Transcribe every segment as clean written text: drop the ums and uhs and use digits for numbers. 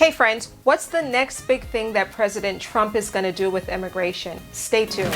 Hey friends, what's the next big thing that President Trump is going to do with immigration? Stay tuned.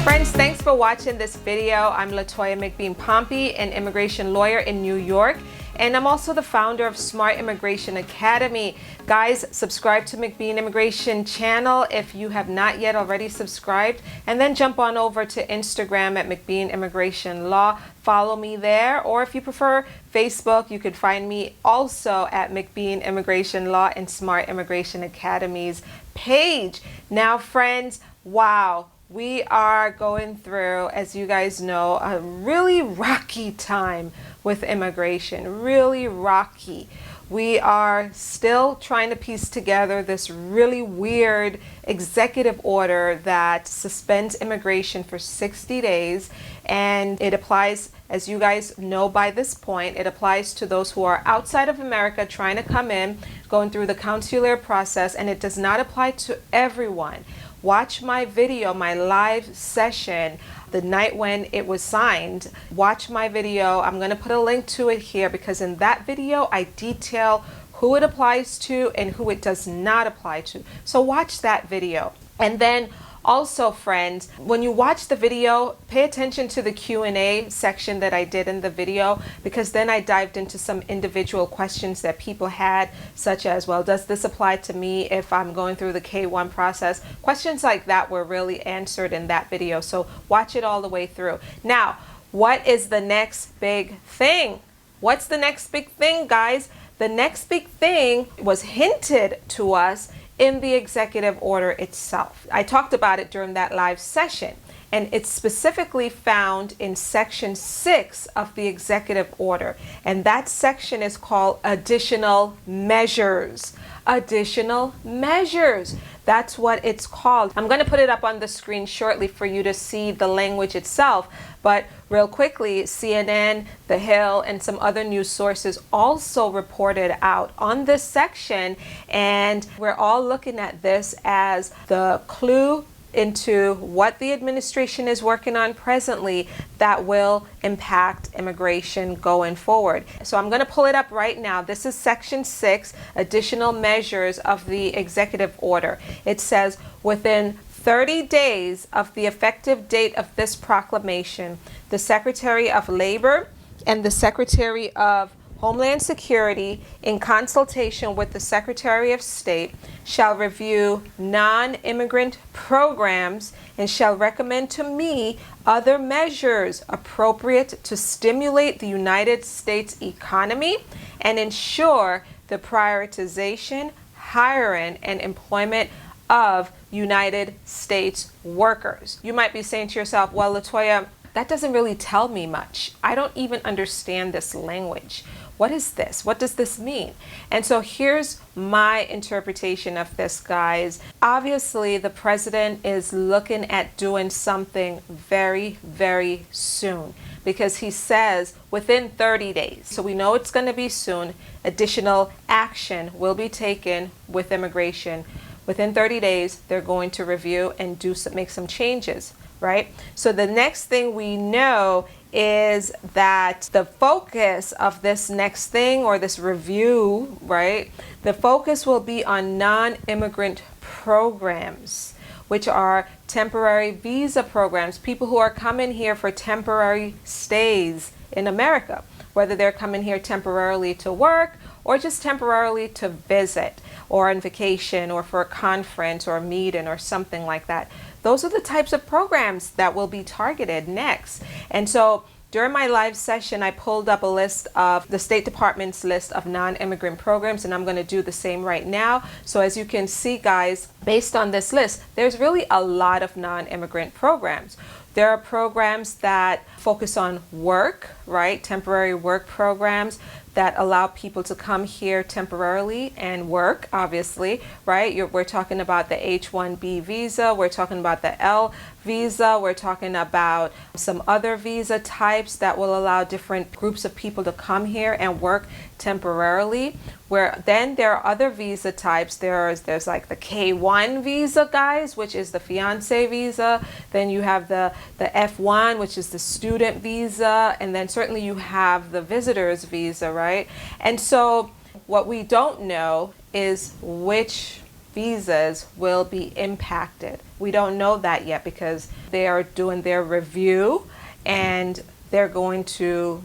Friends, thanks for watching this video. I'm Latoya McBean Pompey, an immigration lawyer in New York, and I'm also the founder of Smart Immigration Academy. Guys, subscribe to McBean Immigration channel if you have not yet already subscribed, and then jump on over to Instagram at McBean Immigration Law. Follow me there, or if you prefer Facebook, you could find me also at McBean Immigration Law and Smart Immigration Academy's page. Now, friends, wow. We are going through, as you guys know, a really rocky time with immigration, really rocky. We are still trying to piece together this really weird executive order that suspends immigration for 60 days. And it applies, as you guys know by this point, it applies to those who are outside of America trying to come in, going through the consular process, and it does not apply to everyone. Watch my video, my live session, the night when it was signed. Watch my video. I'm going to put a link to it here because in that video I detail who it applies to and who it does not apply to. So watch that video. And then also, friends, when you watch the video, pay attention to the Q&A section that I did in the video, because then I dived into some individual questions that people had, such as, well, does this apply to me if I'm going through the K-1 process? Questions like that were really answered in that video, so watch it all the way through. Now, what is the next big thing? What's the next big thing, guys? The next big thing was hinted to us in the executive order itself. I talked about it during that live session, and it's specifically found in section 6 of the executive order. And that section is called additional measures. Additional measures. That's what it's called. I'm going to put it up on the screen shortly for you to see the language itself. But real quickly, CNN, The Hill, and some other news sources also reported out on this section. And we're all looking at this as the clue into what the administration is working on presently that will impact immigration going forward. So I'm going to pull it up right now. This is section 6, additional measures of the executive order. It says, within 30 days of the effective date of this proclamation, the Secretary of Labor and the Secretary of Homeland Security, in consultation with the Secretary of State, shall review non-immigrant programs and shall recommend to me other measures appropriate to stimulate the United States economy and ensure the prioritization, hiring, and employment of United States workers. You might be saying to yourself, well, Latoya, that doesn't really tell me much. I don't even understand this language. What is this? What does this mean? And so here's my interpretation of this, guys. Obviously, the president is looking at doing something very, very soon, because he says within 30 days. So we know it's going to be soon. Additional action will be taken with immigration. Within 30 days, they're going to review and make some changes, right? So the next thing we know is that the focus of this next thing, or this review, right? The focus will be on non-immigrant programs, which are temporary visa programs, people who are coming here for temporary stays in America, whether they're coming here temporarily to work or just temporarily to visit, or on vacation, or for a conference or a meeting or something like that. Those are the types of programs that will be targeted next. And so during my live session, I pulled up a list of the State Department's list of non-immigrant programs, and I'm going to do the same right now. So as you can see, guys, based on this list, there's really a lot of non-immigrant programs. There are programs that focus on work, right? Temporary work programs. that allow people to come here temporarily and work, obviously, right? We're talking about the H-1B visa, we're talking about the L visa, we're talking about some other visa types that will allow different groups of people to come here and work temporarily. Where then there are other visa types. There's like the K-1 visa, guys, which is the fiance visa. Then you have the F-1, which is the student visa, and then certainly you have the visitor's visa, right? And so what we don't know is which visas will be impacted. We don't know that yet because they are doing their review and they're going to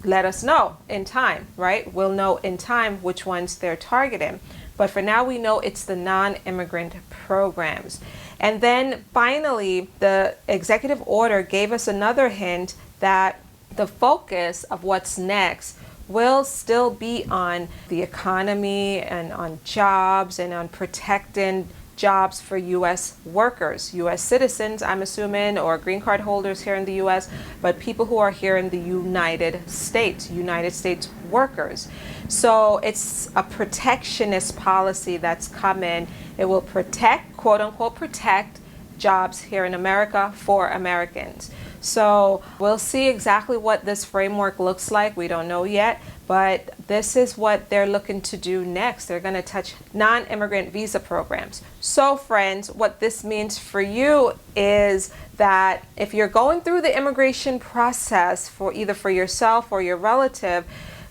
let us know in time, right? We'll know in time which ones they're targeting. But for now, we know it's the non-immigrant programs. And then finally, the executive order gave us another hint that the focus of what's next will still be on the economy and on jobs and on protecting jobs for U.S. workers, U.S. citizens, I'm assuming, or green card holders here in the U.S., but people who are here in the United States workers. So it's a protectionist policy that's coming. It will protect, quote unquote, protect jobs here in America for Americans. So we'll see exactly what this framework looks like. We don't know yet, but this is what they're looking to do next. They're going to touch non-immigrant visa programs. So friends, what this means for you is that if you're going through the immigration process for either for yourself or your relative,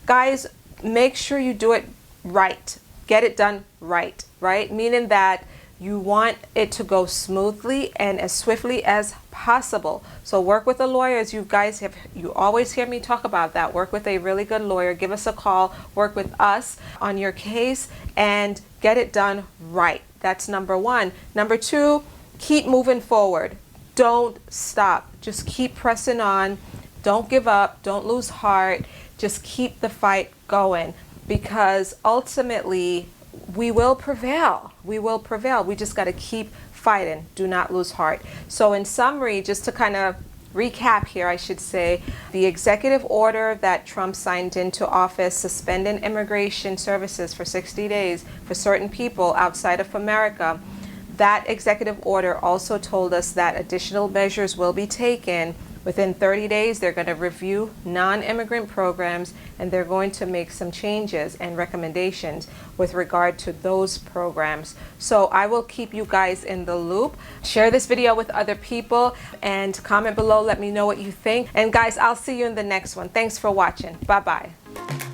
guys, make sure you do it right. Get it done right, right? Meaning that you want it to go smoothly and as swiftly as possible. So work with a lawyer, as you guys you always hear me talk about that. Work with a really good lawyer. Give us a call. Work with us on your case and get it done right. That's number one. Number two, keep moving forward. Don't stop. Just keep pressing on. Don't give up. Don't lose heart. Just keep the fight going, because ultimately we will prevail. We will prevail. We just got to keep fighting. Do not lose heart. So in summary, just to kind of recap here, I should say, the executive order that Trump signed into office suspending immigration services for 60 days for certain people outside of America, that executive order also told us that additional measures will be taken. Within 30 days, they're going to review non-immigrant programs, and they're going to make some changes and recommendations with regard to those programs. So I will keep you guys in the loop. Share this video with other people and comment below. Let me know what you think. And guys, I'll see you in the next one. Thanks for watching. Bye-bye.